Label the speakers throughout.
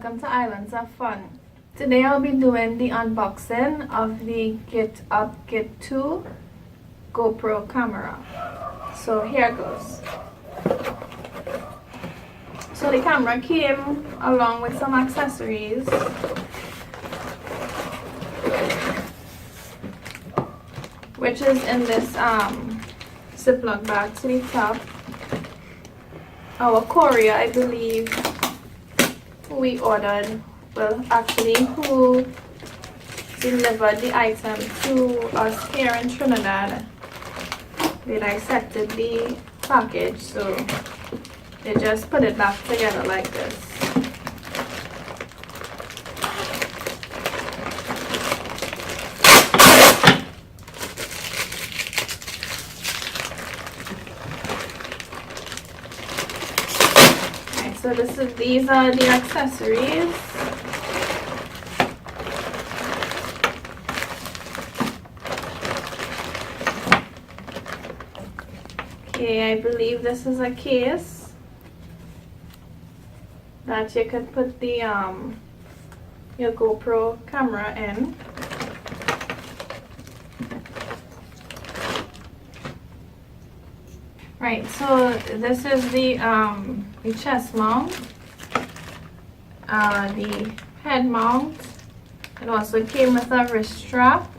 Speaker 1: welcome to Islands of Fun. Today I'll be doing the unboxing of the Gitup Git2 GoPro camera. So here goes. So the camera came along with some accessories. Which is in this Ziploc bag to the top. Our courier, I believe, who we ordered, well actually who delivered the item to us here in Trinidad, they dissected the package, so they just put it back together like this. So these are the accessories. Okay, I believe this is a case that you could put the your GoPro camera in. Right, so this is the chest mount, the head mount. It also came with a wrist strap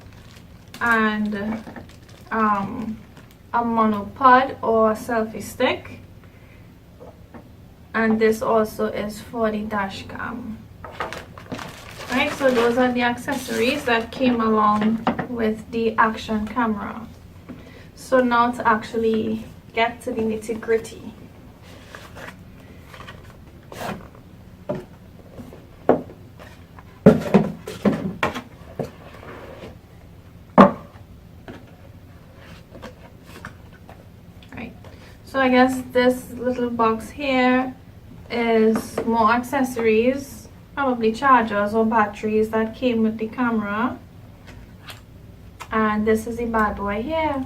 Speaker 1: and a monopod or selfie stick, and this also is for the dash cam. Right, so those are the accessories that came along with the action camera. So now to actually get to the nitty-gritty. Right, so I guess this little box here is more accessories, probably chargers or batteries that came with the camera, and this is the bad boy here,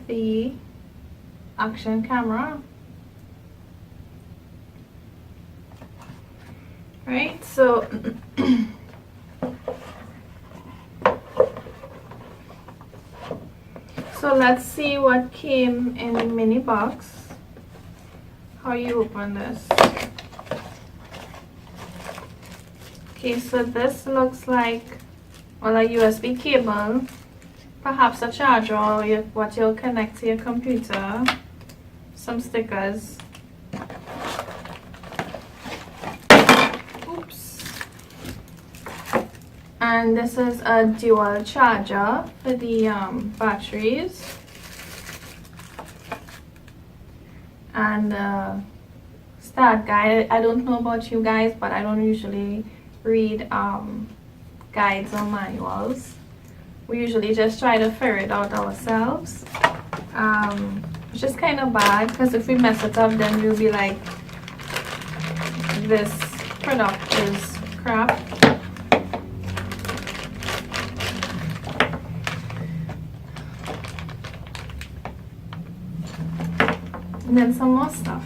Speaker 1: the action camera. Right, so so let's see what came in the mini box. How you open this? Okay, so this looks like, well, a USB cable, perhaps a charger or what you'll connect to your computer, some stickers. Oops. And this is a dual charger for the batteries. And start guide. I don't know about you guys, but I don't usually read guides or manuals. We usually just try to figure it out ourselves, which is kind of bad, because if we mess it up then we'll be like, this product is crap. And then some more stuff.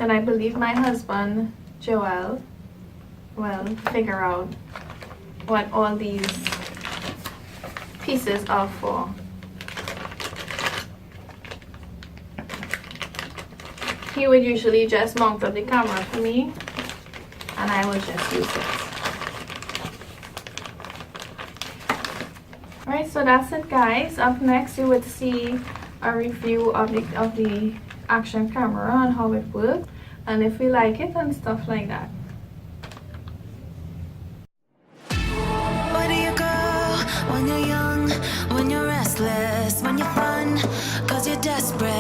Speaker 1: And I believe my husband Joel will figure out what all these pieces are for. He would usually just mount up the camera for me, and I would just use it. Alright, so that's it guys. Up next you would see a review of the action camera and how it works, and if we like it and stuff like that.
Speaker 2: When you're young, when you're restless, when you're fun, 'cause you're desperate.